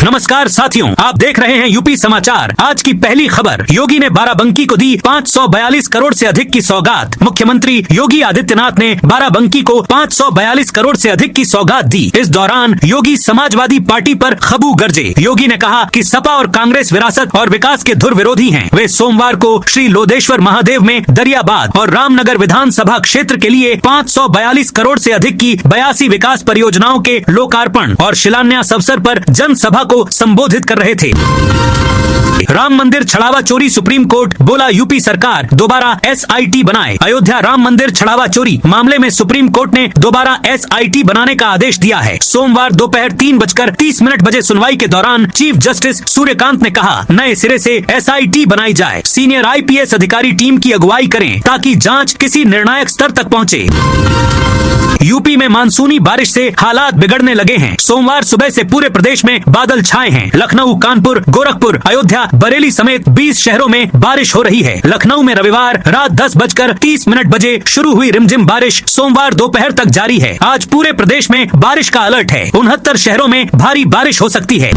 नमस्कार साथियों, आप देख रहे हैं यूपी समाचार। आज की पहली खबर, योगी ने बाराबंकी को दी 542 करोड़ से अधिक की सौगात। मुख्यमंत्री योगी आदित्यनाथ ने बाराबंकी को 542 करोड़ से अधिक की सौगात दी। इस दौरान योगी समाजवादी पार्टी पर खबू गरजे। योगी ने कहा कि सपा और कांग्रेस विरासत और विकास के धुर विरोधी हैं। वे सोमवार को श्री लोदेश्वर महादेव में दरियाबाद और रामनगर विधानसभा क्षेत्र के लिए 542 करोड़ से अधिक की 82 विकास परियोजनाओं के लोकार्पण और शिलान्यास अवसर पर जनसभा को संबोधित कर रहे थे। राम मंदिर छड़ावा चोरी, सुप्रीम कोर्ट बोला यूपी सरकार दोबारा SIT बनाए। अयोध्या राम मंदिर छड़ावा चोरी मामले में सुप्रीम कोर्ट ने दोबारा SIT बनाने का आदेश दिया है। सोमवार दोपहर 3:30 बजे सुनवाई के दौरान चीफ जस्टिस सूर्यकांत ने कहा, नए सिरे से SIT बनाई जाए। सीनियर IPS अधिकारी टीम की अगुवाई करें ताकि जांच किसी निर्णायक स्तर तक पहुंचे। यूपी में मानसूनी बारिश से हालात बिगड़ने लगे हैं। सोमवार सुबह से पूरे प्रदेश में बादल छाए हैं। लखनऊ, कानपुर, गोरखपुर, अयोध्या, बरेली समेत 20 शहरों में बारिश हो रही है। लखनऊ में रविवार रात 10:30 बजे शुरू हुई रिमझिम बारिश सोमवार दोपहर तक जारी है। आज पूरे प्रदेश में बारिश का अलर्ट है। 69 शहरों में भारी बारिश हो सकती है।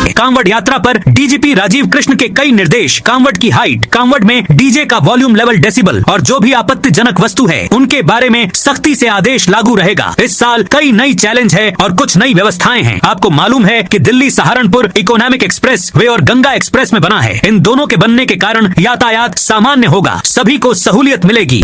कांवड़ यात्रा पर DGP राजीव कृष्ण के कई निर्देश। कांवड़ की हाइट, कांवड़ में DJ का वॉल्यूम लेवल डेसिबल और जो भी आपत्तिजनक वस्तु है उनके बारे में सख्ती से आदेश लागू रहेगा। इस साल कई नई चैलेंज है और कुछ नई व्यवस्थाएं हैं। आपको मालूम है कि Delhi Saharanpur economic express way और गंगा एक्सप्रेस में बना है। इन दोनों के बनने के कारण यातायात सामान्य होगा, सभी को सहूलियत मिलेगी।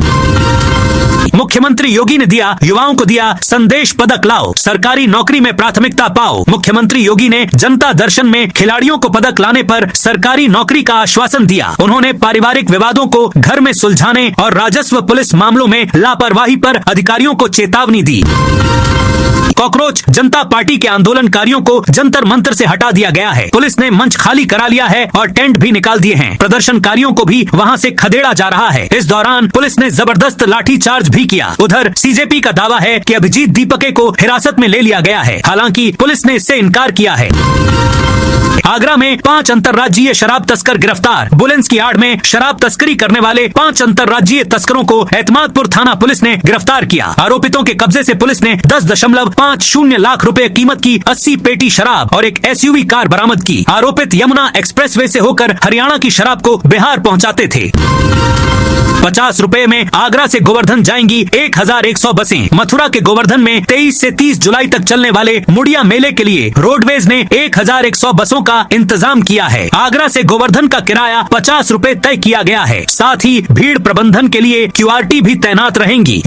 मुख्यमंत्री योगी ने युवाओं को दिया संदेश, पदक लाओ, सरकारी नौकरी में प्राथमिकता पाओ। मुख्यमंत्री योगी ने जनता दर्शन में खिलाड़ियों को पदक लाने पर सरकारी नौकरी का आश्वासन दिया। उन्होंने पारिवारिक विवादों को घर में सुलझाने और राजस्व पुलिस मामलों में लापरवाही पर अधिकारियों को चेतावनी दी। कॉकरोच जनता पार्टी के आंदोलनकारियों को जंतर मंतर से हटा दिया गया है। पुलिस ने मंच खाली करा लिया है और टेंट भी निकाल दिए हैं। प्रदर्शनकारियों को भी वहां से खदेड़ा जा रहा है। इस दौरान पुलिस ने जबरदस्त लाठीचार्ज भी किया। उधर CJP का दावा है कि अभिजीत दीपके को हिरासत में ले लिया गया है। हालांकि पुलिस ने इससे इनकार किया है। आगरा में 5 अंतर्राज्यीय शराब तस्कर गिरफ्तार। बुलेंस की आड़ में शराब तस्करी करने वाले 5 अंतर्राज्यीय तस्करों को एतमादपुर थाना पुलिस ने गिरफ्तार किया। आरोपितों के कब्जे से पुलिस ने 10.50 लाख रुपए कीमत की 80 पेटी शराब और एक SUV कार बरामद की। आरोपित यमुना एक्सप्रेसवे से होकर हरियाणा की शराब को बिहार पहुंचाते थे। 50 रुपए में आगरा से गोवर्धन जाएंगी 1100 बसें। मथुरा के गोवर्धन में 23 से 30 जुलाई तक चलने वाले मुड़िया मेले के लिए रोडवेज ने 1100 बसों का इंतजाम किया है। आगरा से गोवर्धन का किराया 50 रुपए तय किया गया है। साथ ही भीड़ प्रबंधन के लिए QRT भी तैनात रहेंगी।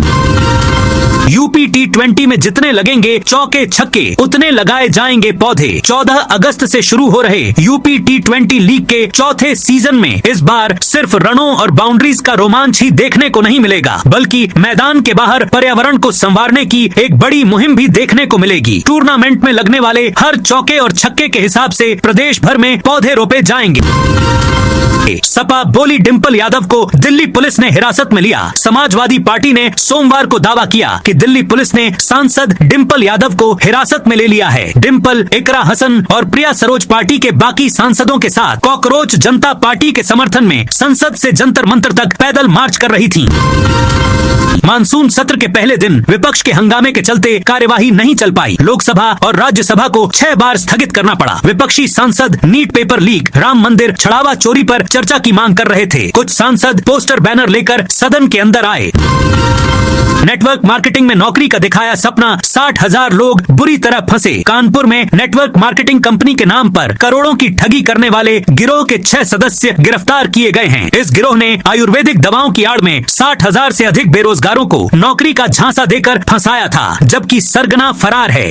यूपी T20 में जितने लगेंगे चौके छक्के उतने लगाए जाएंगे पौधे। 14 अगस्त से शुरू हो रहे यूपी T20 लीग के चौथे सीजन में इस बार सिर्फ रनों और बाउंड्रीज का रोमांच ही देखने को नहीं मिलेगा, बल्कि मैदान के बाहर पर्यावरण को संवारने की एक बड़ी मुहिम भी देखने को मिलेगी। टूर्नामेंट में लगने वाले हर चौके और छक्के के हिसाब से प्रदेश भर में पौधे रोपे जाएंगे। सपा बोली डिंपल यादव को दिल्ली पुलिस ने हिरासत में लिया। समाजवादी पार्टी ने सोमवार को दावा किया कि दिल्ली पुलिस ने सांसद डिंपल यादव को हिरासत में ले लिया है। डिंपल, इकरा हसन और प्रिया सरोज पार्टी के बाकी सांसदों के साथ कॉकरोच जनता पार्टी के समर्थन में संसद से जंतर मंतर तक पैदल मार्च कर रही थी। मानसून सत्र के पहले दिन विपक्ष के हंगामे के चलते कार्यवाही नहीं चल पाई। लोकसभा और राज्यसभा को 6 बार स्थगित करना पड़ा। विपक्षी सांसद नीट पेपर लीक, राम मंदिर छड़ावा चोरी पर चर्चा की मांग कर रहे थे। कुछ सांसद पोस्टर बैनर लेकर सदन के अंदर आए। नेटवर्क मार्केटिंग में नौकरी का दिखाया सपना, 60,000 लोग बुरी तरह फंसे। कानपुर में नेटवर्क मार्केटिंग कंपनी के नाम पर करोड़ों की ठगी करने वाले गिरोह के 6 सदस्य गिरफ्तार किए गए हैं। इस गिरोह ने आयुर्वेदिक दवाओं की आड़ में 60,000 से अधिक बेरोजगारों को नौकरी का झांसा देकर फंसाया था, जबकि सरगना फरार है।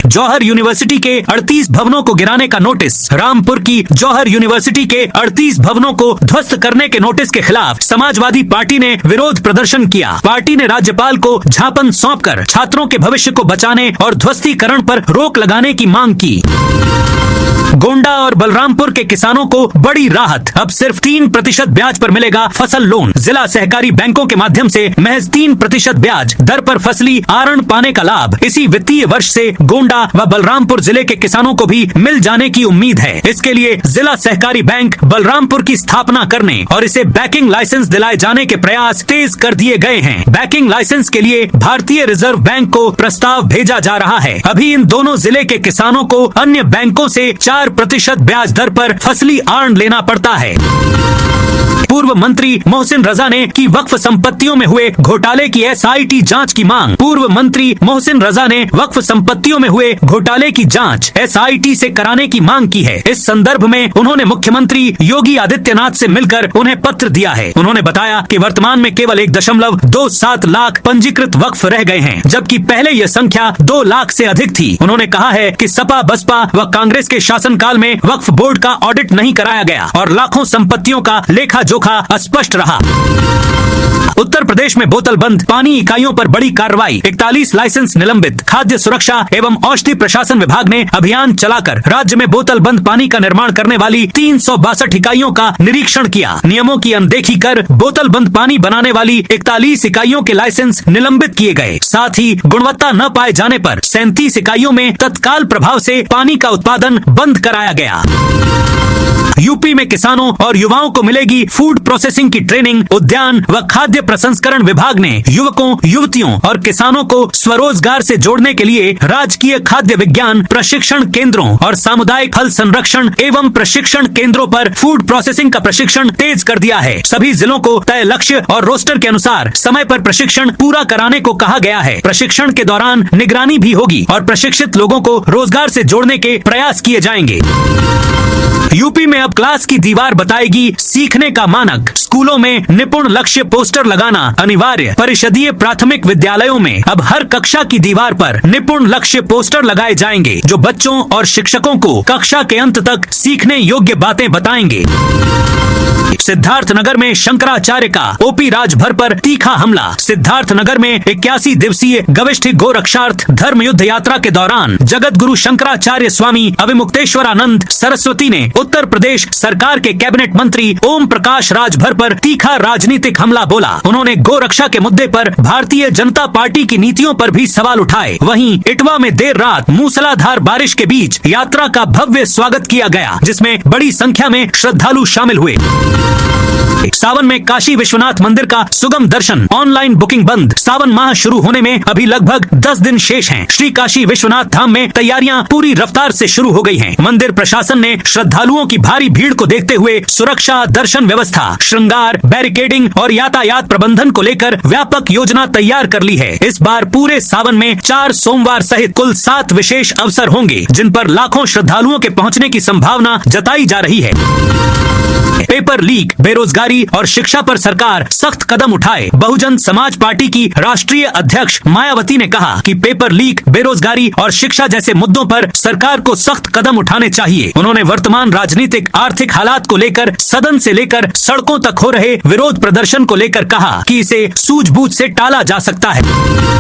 जौहर यूनिवर्सिटी के 38 भवनों को गिराने का नोटिस। रामपुर की जौहर यूनिवर्सिटी के 38 भवनों को ध्वस्त करने के नोटिस के खिलाफ समाजवादी पार्टी ने विरोध प्रदर्शन किया। पार्टी ने राज्यपाल को ज्ञापन सौंपकर छात्रों के भविष्य को बचाने और ध्वस्तीकरण पर रोक लगाने की मांग की। गोंडा और बलरामपुर के किसानों को बड़ी राहत, अब सिर्फ 3% ब्याज पर मिलेगा फसल लोन। जिला सहकारी बैंकों के माध्यम से महज 3% ब्याज दर पर फसली आरण पाने का लाभ इसी वित्तीय वर्ष से गोंडा व बलरामपुर जिले के किसानों को भी मिल जाने की उम्मीद है। इसके लिए जिला सहकारी बैंक बलरामपुर की स्थापना करने और इसे बैंकिंग लाइसेंस दिलाए जाने के प्रयास तेज कर दिए गए हैं। बैंकिंग लाइसेंस के लिए भारतीय रिजर्व बैंक को प्रस्ताव भेजा जा रहा है। अभी इन दोनों जिले के किसानों को अन्य बैंकों से 4% ब्याज दर पर फसली आरण लेना पड़ता है। पूर्व मंत्री मोहसिन रजा ने की वक्फ संपत्तियों में हुए घोटाले की SIT जांच की मांग। पूर्व मंत्री मोहसिन रजा ने वक्फ संपत्तियों में हुए घोटाले की जांच SIT से कराने की मांग की है। इस संदर्भ में उन्होंने मुख्यमंत्री योगी आदित्यनाथ से मिलकर उन्हें पत्र दिया है। उन्होंने बताया कि वर्तमान में केवल 1.27 लाख पंजीकृत वक्फ रह गए हैं, जबकि पहले यह संख्या 2 लाख से अधिक थी। उन्होंने कहा है कि सपा, बसपा व कांग्रेस के शासनकाल में वक्फ बोर्ड का ऑडिट नहीं कराया गया और लाखों संपत्तियों का लेखा जोखा अस्पष्ट रहा। उत्तर प्रदेश में बोतल बंद पानी इकाइयों पर बड़ी कार्रवाई, 41 लाइसेंस निलंबित। खाद्य सुरक्षा एवं औषधि प्रशासन विभाग ने अभियान चलाकर राज्य में बोतल बंद पानी का निर्माण करने वाली 362 इकाइयों का निरीक्षण किया। नियमों की अनदेखी कर बोतल बंद पानी बनाने वाली 41 इकाइयों के लाइसेंस निलंबित किए गए। साथ ही गुणवत्ता न पाए जाने पर 37 इकाइयों में तत्काल प्रभाव से पानी का उत्पादन बंद कराया गया। यूपी में किसानों और युवाओं को मिलेगी फूड प्रोसेसिंग की ट्रेनिंग। उद्यान व खाद्य प्रसंस्करण विभाग ने युवकों, युवतियों और किसानों को स्वरोजगार से जोड़ने के लिए राजकीय खाद्य विज्ञान प्रशिक्षण केंद्रों और सामुदायिक फल संरक्षण एवं प्रशिक्षण केंद्रों पर फूड प्रोसेसिंग का प्रशिक्षण तेज कर दिया है। सभी जिलों को तय लक्ष्य और रोस्टर के अनुसार समय पर प्रशिक्षण पूरा कराने को कहा गया है। प्रशिक्षण के दौरान निगरानी भी होगी और प्रशिक्षित लोगों को रोजगार से जोड़ने के प्रयास किए जाएंगे। यूपी में अब क्लास की दीवार बताएगी सीखने का मानक। स्कूलों में निपुण लक्ष्य पोस्टर लगाना अनिवार्य। परिषदीय प्राथमिक विद्यालयों में अब हर कक्षा की दीवार पर निपुण लक्ष्य पोस्टर लगाए जाएंगे, जो बच्चों और शिक्षकों को कक्षा के अंत तक सीखने योग्य बातें बताएंगे। सिद्धार्थनगर में शंकराचार्य का OP राजभर पर तीखा हमला। सिद्धार्थनगर में 81 दिवसीय गविष्ठ गोरक्षार्थ धर्म युद्ध यात्रा के दौरान जगत गुरु शंकराचार्य स्वामी अविमुक्तेश्वरानंद सरस्वती ने उत्तर प्रदेश सरकार के कैबिनेट मंत्री ओम प्रकाश राजभर पर तीखा राजनीतिक हमला बोला। उन्होंने गोरक्षा के मुद्दे पर भारतीय जनता पार्टी की नीतियों पर भी सवाल उठाए। वहीं इटवा में देर रात मूसलाधार बारिश के बीच यात्रा का भव्य स्वागत किया गया, जिसमें बड़ी संख्या में श्रद्धालु शामिल हुए। सावन में काशी विश्वनाथ मंदिर का सुगम दर्शन, ऑनलाइन बुकिंग बंद। सावन माह शुरू होने में अभी लगभग 10 दिन शेष हैं। श्री काशी विश्वनाथ धाम में तैयारियां पूरी रफ्तार से शुरू हो गई हैं। मंदिर प्रशासन ने श्रद्धालुओं की भारी भीड़ को देखते हुए सुरक्षा, दर्शन व्यवस्था, श्रृंगार, बैरिकेडिंग और यातायात प्रबंधन को लेकर व्यापक योजना तैयार कर ली है। इस बार पूरे सावन में 4 सोमवार सहित कुल 7 विशेष अवसर होंगे, जिन पर लाखों श्रद्धालुओं के पहुंचने की संभावना जताई जा रही है। पेपर लीक, बेरोजगारी और शिक्षा पर सरकार सख्त कदम उठाए। बहुजन समाज पार्टी की राष्ट्रीय अध्यक्ष मायावती ने कहा कि पेपर लीक, बेरोजगारी और शिक्षा जैसे मुद्दों पर सरकार को सख्त कदम उठाने चाहिए। उन्होंने वर्तमान राजनीतिक आर्थिक हालात को लेकर सदन से लेकर सड़कों तक हो रहे विरोध प्रदर्शन को लेकर कहा कि इसे सूझबूझ से टाला जा सकता है।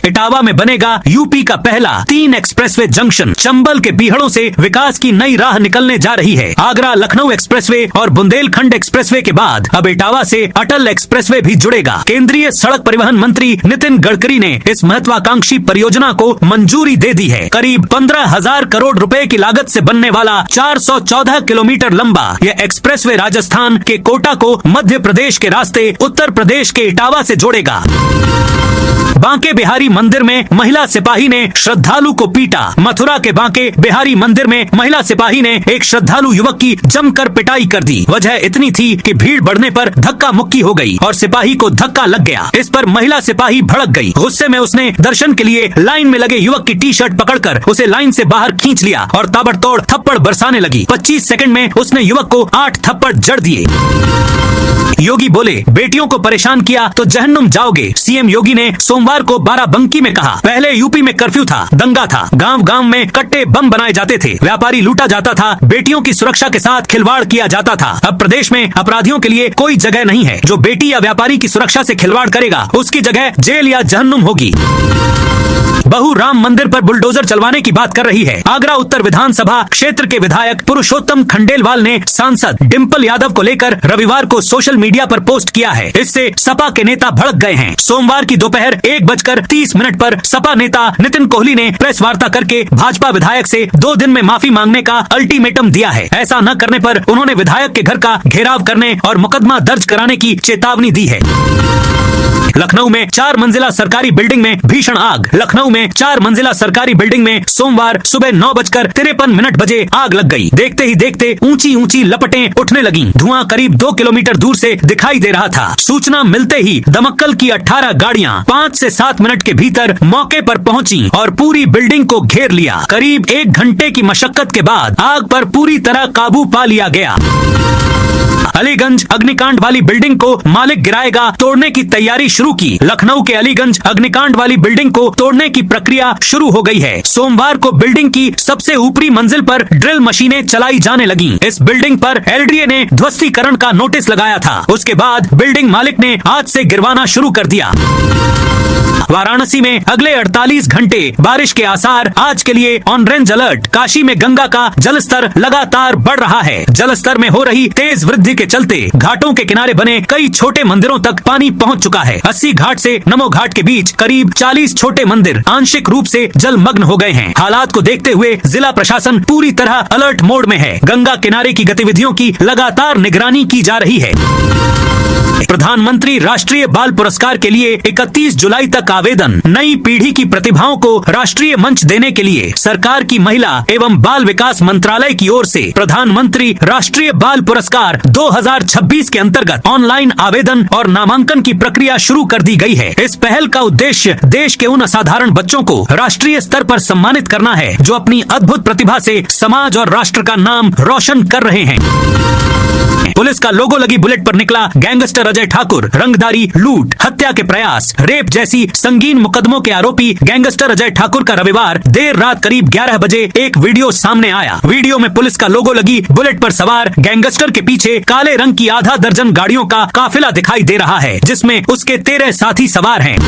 इटावा में बनेगा यूपी का पहला 3 एक्सप्रेसवे जंक्शन। चंबल के बीहड़ों से विकास की नई राह निकलने जा रही है। आगरा लखनऊ एक्सप्रेसवे और बुंदेलखंड एक्सप्रेसवे के बाद अब इटावा से अटल एक्सप्रेसवे भी जुड़ेगा। केंद्रीय सड़क परिवहन मंत्री नितिन गडकरी ने इस महत्वाकांक्षी परियोजना को मंजूरी दे दी है। करीब 15,000 करोड़ रुपए की लागत से बनने वाला 414 किलोमीटर लंबा यह एक्सप्रेसवे राजस्थान के कोटा को मध्य प्रदेश के रास्ते उत्तर प्रदेश के इटावा से जोड़ेगा। बांके बिहारी मंदिर में महिला सिपाही ने श्रद्धालु को पीटा। मथुरा के बांके बिहारी मंदिर में महिला सिपाही ने एक श्रद्धालु युवक की जमकर पिटाई कर दी। वजह इतनी थी कि भीड़ बढ़ने पर धक्का मुक्की हो गई और सिपाही को धक्का लग गया। इस पर महिला सिपाही भड़क गई। गुस्से में उसने दर्शन के लिए लाइन में लगे युवक की टी-शर्ट पकड़कर उसे लाइन से बाहर खींच लिया और ताबड़तोड़ थप्पड़ बरसाने लगी। 25 सेकंड में उसने युवक को 8 थप्पड़ जड़ दिए। योगी बोले, बेटियों को परेशान किया तो जहन्नुम जाओगे। सीएम योगी ने सोमवार को बाराबंकी में कहा, पहले यूपी में कर्फ्यू था, दंगा था, गांव गांव में कट्टे बम बनाए जाते थे, व्यापारी लूटा जाता था, बेटियों की सुरक्षा के साथ खिलवाड़ किया जाता था। अब प्रदेश में अपराधियों के लिए कोई जगह नहीं है। जो बेटी या व्यापारी की सुरक्षा से खिलवाड़ करेगा उसकी जगह जेल या जहन्नुम होगी। बहू राम मंदिर पर बुलडोजर चलवाने की बात कर रही है। आगरा उत्तर विधानसभा क्षेत्र के विधायक पुरुषोत्तम खंडेलवाल ने सांसद डिंपल यादव को लेकर रविवार को सोशल मीडिया पर पोस्ट किया है। इससे सपा के नेता भड़क गए हैं। सोमवार की दोपहर 1:30 पर सपा नेता नितिन कोहली ने प्रेस वार्ता करके भाजपा विधायक से 2 दिन में माफी मांगने का अल्टीमेटम दिया है। ऐसा न करने पर उन्होंने विधायक के घर का घेराव करने और मुकदमा दर्ज कराने की चेतावनी दी है। लखनऊ में 4 मंजिला सरकारी बिल्डिंग में भीषण आग। लखनऊ में 4 मंजिला सरकारी बिल्डिंग में सोमवार सुबह 9:53 बजे आग लग गई। देखते ही देखते ऊंची ऊंची लपटें उठने लगीं। धुआं करीब 2 किलोमीटर दूर से दिखाई दे रहा था। सूचना मिलते ही दमक्कल की 18 गाड़ियां 5 से 7 मिनट के भीतर मौके पर पहुंची और पूरी बिल्डिंग को घेर लिया। करीब 1 घंटे की मशक्कत के बाद आग पर पूरी तरह काबू पा लिया गया। अलीगंज अग्निकांड वाली बिल्डिंग को मालिक गिराएगा, तोड़ने की तैयारी शुरू की। लखनऊ के अलीगंज अग्निकांड वाली बिल्डिंग को तोड़ने की प्रक्रिया शुरू हो गई है। सोमवार को बिल्डिंग की सबसे ऊपरी मंजिल पर ड्रिल मशीनें चलाई जाने लगी। इस बिल्डिंग पर एलडीए ने ध्वस्तीकरण का नोटिस लगाया था। उसके बाद बिल्डिंग मालिक ने हाथ से गिरवाना शुरू कर दिया। वाराणसी में अगले 48 घंटे बारिश के आसार। आज के लिए ऑरेंज अलर्ट। काशी में गंगा का जलस्तर लगातार बढ़ रहा है। जलस्तर में हो रही तेज वृद्धि के चलते घाटों के किनारे बने कई छोटे मंदिरों तक पानी पहुंच चुका है। 80 घाट से नमो घाट के बीच करीब 40 छोटे मंदिर आंशिक रूप से जलमग्न हो गए हैं। हालात को देखते हुए जिला प्रशासन पूरी तरह अलर्ट मोड में है। गंगा किनारे की गतिविधियों की लगातार निगरानी की जा रही है। प्रधानमंत्री राष्ट्रीय बाल पुरस्कार के लिए 31 जुलाई तक आवेदन। नई पीढ़ी की प्रतिभाओं को राष्ट्रीय मंच देने के लिए सरकार की महिला एवं बाल विकास मंत्रालय की ओर से प्रधानमंत्री राष्ट्रीय बाल पुरस्कार 2026 के अंतर्गत ऑनलाइन आवेदन और नामांकन की प्रक्रिया शुरू कर दी गई है। इस पहल का उद्देश्य देश के उन असाधारण बच्चों को राष्ट्रीय स्तर पर सम्मानित करना है जो अपनी अद्भुत प्रतिभा से समाज और राष्ट्र का नाम रोशन कर रहे हैं। पुलिस का लोगो लगी बुलेट पर निकला गैंगस्टर अजय ठाकुर। रंगदारी, लूट, हत्या के प्रयास, रेप जैसी संगीन मुकदमों के आरोपी गैंगस्टर अजय ठाकुर का रविवार देर रात करीब 11 बजे एक वीडियो सामने आया। वीडियो में पुलिस का लोगो लगी बुलेट पर सवार गैंगस्टर के पीछे काले रंग की आधा दर्जन गाड़ियों का काफिला दिखाई दे रहा है, जिसमें उसके 13 साथी सवार हैं।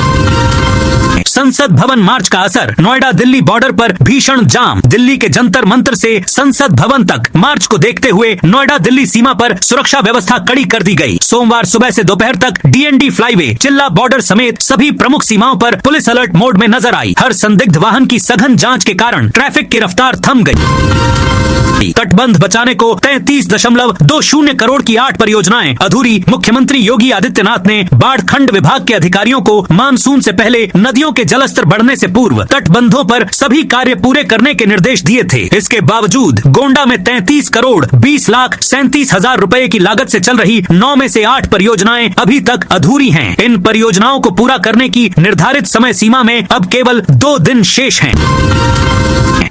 संसद भवन मार्च का असर। नोएडा दिल्ली बॉर्डर पर भीषण जाम। दिल्ली के जंतर मंतर से संसद भवन तक मार्च को देखते हुए नोएडा दिल्ली सीमा पर सुरक्षा व्यवस्था कड़ी कर दी गई। सोमवार सुबह से दोपहर तक डीएनडी फ्लाईवे, चिल्ला बॉर्डर समेत सभी प्रमुख सीमाओं पर पुलिस अलर्ट मोड में नजर आई। हर संदिग्ध वाहन की सघन जांच के कारण ट्रैफिक की रफ्तार थम गई। तटबंध बचाने को 33.20 करोड़ की 8 परियोजनाएं अधूरी। मुख्यमंत्री योगी आदित्यनाथ ने बाढ़ खंड विभाग के अधिकारियों को मानसून से पहले नदियों के जलस्तर बढ़ने से पूर्व तटबंधों पर सभी कार्य पूरे करने के निर्देश दिए थे। इसके बावजूद गोंडा में 33 करोड़ 20 लाख 37 हजार रुपए की लागत से चल रही 9 में से 8 परियोजनाएं अभी तक अधूरी हैं। इन परियोजनाओं को पूरा करने की निर्धारित समय सीमा में अब केवल 2 दिन शेष हैं।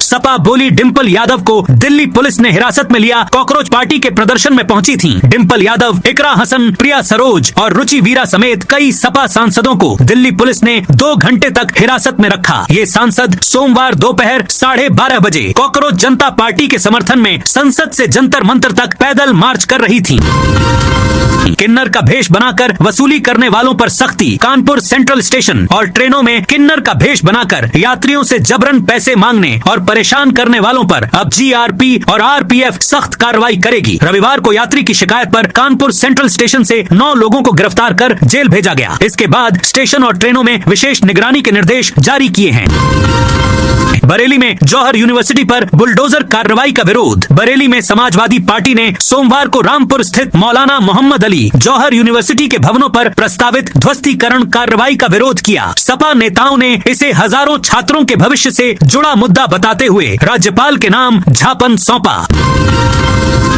सपा बोली डिंपल यादव को दिल्ली पुलिस ने हिरासत में लिया। कॉकरोच पार्टी के प्रदर्शन में पहुंची थी डिंपल यादव, इकरा हसन, प्रिया सरोज और रुचि वीरा समेत कई सपा सांसदों को दिल्ली पुलिस ने 2 घंटे तक हिरासत में रखा। ये सांसद सोमवार दोपहर 12:30 बजे कॉकरोच जनता पार्टी के समर्थन में संसद से जंतर मंतर तक पैदल मार्च कर रही थी। किन्नर का भेष बनाकर वसूली करने वालों पर सख्ती। कानपुर सेंट्रल स्टेशन और ट्रेनों में किन्नर का भेष बनाकर यात्रियों से जबरन पैसे मांगने और परेशान करने वालों पर अब जीआरपी और आरपीएफ सख्त कार्रवाई करेगी। रविवार को यात्री की शिकायत पर कानपुर सेंट्रल स्टेशन से 9 लोगों को गिरफ्तार कर जेल भेजा गया। इसके बाद स्टेशन और ट्रेनों में विशेष निगरानी के निर्देश जारी किए हैं। बरेली में जौहर यूनिवर्सिटी पर बुलडोजर कार्रवाई का विरोध। बरेली में समाजवादी पार्टी ने सोमवार को रामपुर स्थित मौलाना मोहम्मद अली जौहर यूनिवर्सिटी के भवनों पर प्रस्तावित ध्वस्तीकरण कार्रवाई का विरोध किया। सपा नेताओं ने इसे हजारों छात्रों के भविष्य से जुड़ा मुद्दा बताते हुए राज्यपाल के नाम ज्ञापन सौंपा।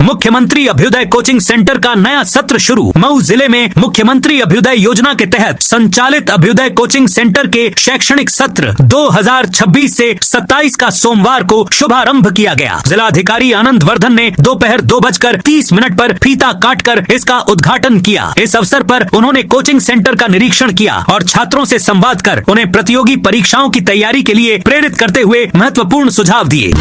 मुख्यमंत्री अभ्युदय कोचिंग सेंटर का नया सत्र शुरू। मऊ जिले में मुख्यमंत्री अभ्युदय योजना के तहत संचालित अभ्युदय कोचिंग सेंटर के शैक्षणिक सत्र 2026 से 27 का सोमवार को शुभारंभ किया गया। जिलाधिकारी आनंद वर्धन ने दोपहर 2:30 पर फीता काटकर इसका उद्घाटन किया। इस अवसर पर उन्होंने कोचिंग सेंटर का निरीक्षण किया और छात्रों से संवाद कर उन्हें प्रतियोगी परीक्षाओं की तैयारी के लिए प्रेरित करते हुए महत्वपूर्ण सुझाव दिए।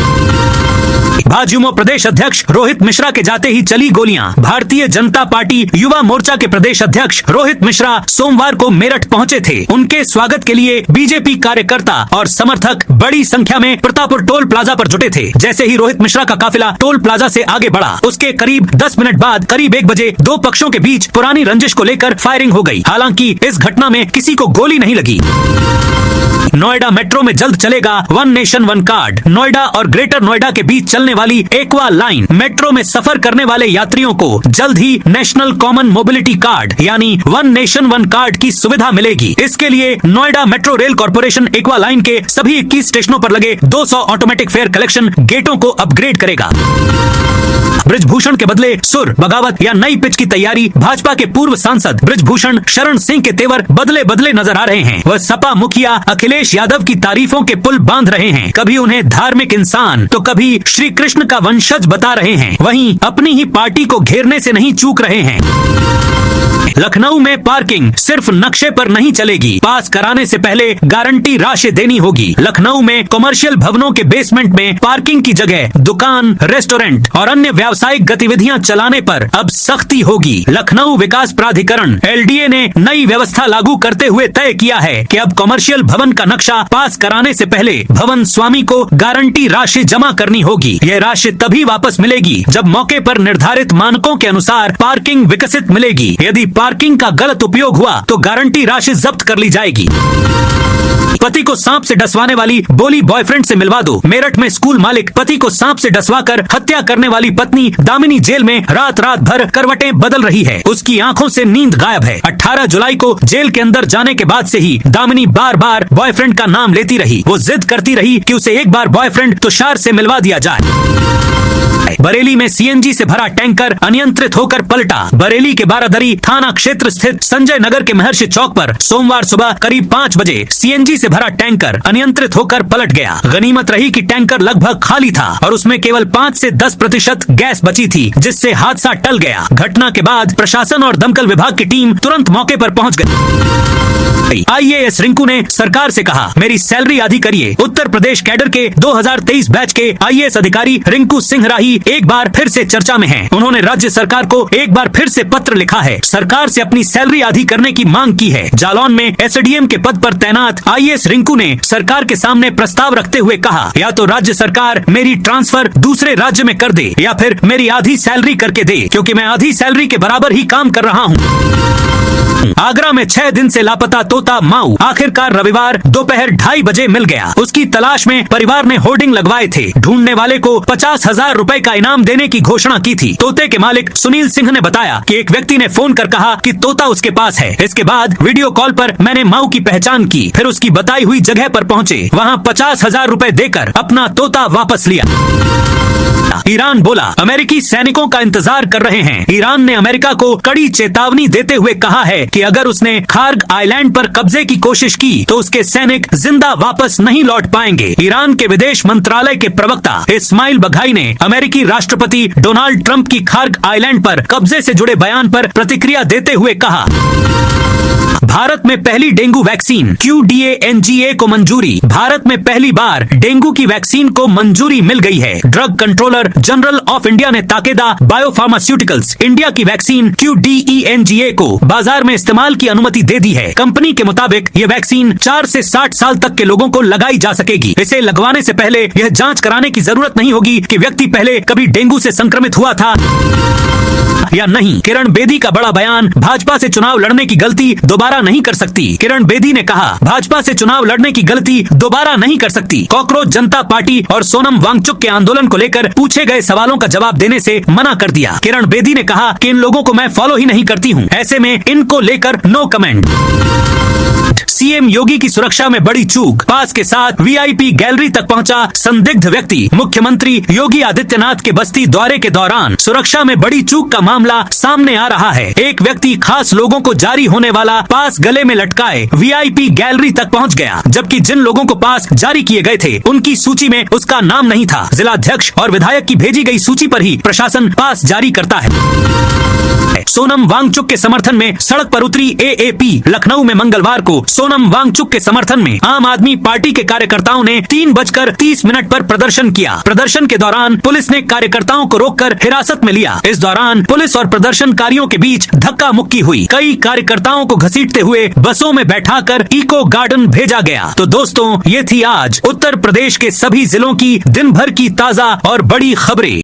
भाजयुमो प्रदेश अध्यक्ष रोहित मिश्रा के जाते ही चली गोलियां। भारतीय जनता पार्टी युवा मोर्चा के प्रदेश अध्यक्ष रोहित मिश्रा सोमवार को मेरठ पहुंचे थे। उनके स्वागत के लिए बीजेपी कार्यकर्ता और समर्थक बड़ी संख्या में प्रतापपुर टोल प्लाजा पर जुटे थे। जैसे ही रोहित मिश्रा का काफिला टोल प्लाजा से आगे बढ़ा, उसके करीब 10 मिनट बाद करीब 1 बजे दो पक्षों के बीच पुरानी रंजिश को लेकर फायरिंग हो गई। हालांकि इस घटना में किसी को गोली नहीं लगी। नोएडा मेट्रो में जल्द चलेगा one nation one card. Noida और ग्रेटर नोएडा के बीच चलने वाली एक्वा लाइन मेट्रो में सफर करने वाले यात्रियों को जल्द ही नेशनल कॉमन मोबिलिटी कार्ड यानी वन नेशन वन कार्ड की सुविधा मिलेगी। इसके लिए Noida metro rail corporation aqua line के सभी 21 स्टेशनों पर लगे 200 ऑटोमेटिक फेयर कलेक्शन गेटों को अपग्रेड करेगा। ब्रिजभूषण के बदले सुर, बगावत या नई पिच की तैयारी। भाजपा के पूर्व सांसद ब्रिजभूषण शरण सिंह के तेवर बदले बदले नजर आ रहे हैं। वह सपा मुखिया अखिलेश यादव की तारीफों के पुल बांध रहे हैं। कभी उन्हें धार्मिक इंसान तो कभी श्री कृष्ण का वंशज बता रहे हैं। वहीं अपनी ही पार्टी को घेरने से नहीं चूक रहे हैं। लखनऊ में पार्किंग सिर्फ नक्शे पर नहीं चलेगी, पास कराने से पहले गारंटी राशि देनी होगी। लखनऊ में कमर्शियल भवनों के बेसमेंट में पार्किंग की जगह दुकान, रेस्टोरेंट और अन्य व्यावसायिक गतिविधियां चलाने पर अब सख्ती होगी। लखनऊ विकास प्राधिकरण LDA ने नई व्यवस्था लागू करते हुए तय किया है कि अब कमर्शियल भवन का नक्शा पास कराने से पहले भवन स्वामी को गारंटी राशि जमा करनी होगी। यह राशि तभी वापस मिलेगी जब मौके पर निर्धारित मानकों के अनुसार पार्किंग विकसित मिलेगी। यदि पार्किंग का गलत उपयोग हुआ तो गारंटी राशि जब्त कर ली जाएगी। पति को सांप से डसवाने वाली बोली बॉयफ्रेंड से मिलवा दो। मेरठ में स्कूल मालिक पति को सांप से डसवाकर हत्या करने वाली पत्नी दामिनी जेल में रात भर करवटें बदल रही है। उसकी आंखों से नींद गायब है। 18 जुलाई को जेल के अंदर जाने के बाद से ही दामिनी बार बार बॉयफ्रेंड का नाम लेती रही। वो जिद करती रही कि उसे एक बार बॉयफ्रेंड तुषार से मिलवा दिया जाए। बरेली में CNG से भरा टैंकर अनियंत्रित होकर पलटा। बरेली के बारादरी थाना क्षेत्र स्थित संजय नगर के महर्षि चौक पर सोमवार सुबह करीब 5 बजे CNG से भरा टैंकर अनियंत्रित होकर पलट गया। गनीमत रही कि टैंकर लगभग खाली था और उसमें केवल 5 से 10% गैस बची थी, जिससे हादसा टल गया। घटना के बाद प्रशासन और दमकल विभाग की टीम तुरंत मौके पर पहुंच गई। IAS रिंकू ने सरकार से कहा, मेरी सैलरी आधी करिए। उत्तर प्रदेश कैडर के 2023 बैच के IAS अधिकारी रिंकू सिंह राही एक बार फिर से चर्चा में हैं। उन्होंने राज्य सरकार को एक बार फिर से पत्र लिखा है। सरकार से अपनी सैलरी आधी करने की मांग की है। जालौन में SDM के पद पर तैनात IAS रिंकू ने सरकार के सामने प्रस्ताव रखते हुए कहा, या तो राज्य सरकार मेरी ट्रांसफर दूसरे राज्य में कर दे या फिर मेरी आधी सैलरी करके दे, क्योंकि मैं आधी सैलरी के बराबर ही काम कर रहा हूँ। आगरा में 6 दिन से लापता तोता माऊ आखिरकार रविवार दोपहर 2:30 बजे मिल गया। उसकी तलाश में परिवार ने होर्डिंग लगवाए थे। ढूंढने वाले को 50,000 रुपए का इनाम देने की घोषणा की थी। तोते के मालिक सुनील सिंह ने बताया कि एक व्यक्ति ने फोन कर कहा कि तोता उसके पास है। इसके बाद वीडियो कॉल पर मैंने माऊ की पहचान की, फिर उसकी बताई हुई जगह पर पहुँचे। वहाँ 50,000 रुपए देकर अपना तोता वापस लिया। ईरान बोला, अमेरिकी सैनिकों का इंतजार कर रहे हैं। ईरान ने अमेरिका को कड़ी चेतावनी देते हुए कहा है कि अगर उसने खार्ग आइलैंड पर कब्जे की कोशिश की तो उसके सैनिक जिंदा वापस नहीं लौट पाएंगे। ईरान के विदेश मंत्रालय के प्रवक्ता इस्माइल बघाई ने अमेरिकी राष्ट्रपति डोनाल्ड ट्रंप की खार्ग आइलैंड पर कब्जे से जुड़े बयान पर प्रतिक्रिया देते हुए कहा, भारत में पहली डेंगू वैक्सीन QDA-NGA को मंजूरी। भारत में पहली बार डेंगू की वैक्सीन को मंजूरी मिल गई है। Drug controller general of India ने ताकेदा बायोफार्मास्यूटिकल्स इंडिया की वैक्सीन QDE-NGA को बाजार में इस्तेमाल की अनुमति दे दी है। कंपनी के मुताबिक ये वैक्सीन 4 से 60 साल तक के लोगों को लगाई जा सकेगी। इसे लगवाने से पहले यह जांच कराने की जरूरत नहीं होगी कि व्यक्ति पहले कभी डेंगू से संक्रमित हुआ था या नहीं। किरण बेदी का बड़ा बयान, भाजपा से चुनाव लड़ने की गलती दोबारा नहीं कर सकती। किरण बेदी ने कहा, भाजपा से चुनाव लड़ने की गलती दोबारा नहीं कर सकती। कॉकरोच जनता पार्टी और सोनम वांगचुक के आंदोलन को लेकर पूछा पूछे गए सवालों का जवाब देने से मना कर दिया। किरण बेदी ने कहा कि इन लोगों को मैं फॉलो ही नहीं करती हूँ, ऐसे में इनको लेकर नो कमेंट। सीएम योगी की सुरक्षा में बड़ी चूक, पास के साथ वीआईपी गैलरी तक पहुंचा संदिग्ध व्यक्ति। मुख्यमंत्री योगी आदित्यनाथ के बस्ती दौरे के दौरान सुरक्षा में बड़ी चूक का मामला सामने आ रहा है। एक व्यक्ति खास लोगों को जारी होने वाला पास गले में लटकाए वीआईपी गैलरी तक पहुंच गया, जबकि जिन लोगों को पास जारी किए गए थे उनकी सूची में उसका नाम नहीं था। जिलाध्यक्ष और विधायक की भेजी गई सूची पर ही प्रशासन पास जारी करता है। सोनम वांगचुक के समर्थन में सड़क पर उतरी एएपी। लखनऊ में मंगलवार को सोनम वांगचुक के समर्थन में आम आदमी पार्टी के कार्यकर्ताओं ने 3:30 पर प्रदर्शन किया। प्रदर्शन के दौरान पुलिस ने कार्यकर्ताओं को रोककर हिरासत में लिया। इस दौरान पुलिस और प्रदर्शनकारियों के बीच धक्का मुक्की हुई। कई कार्यकर्ताओं को घसीटते हुए बसों में बैठाकर इको गार्डन भेजा गया। तो दोस्तों, ये थी आज उत्तर प्रदेश के सभी जिलों की दिन भर की ताजा और बड़ी खबरें।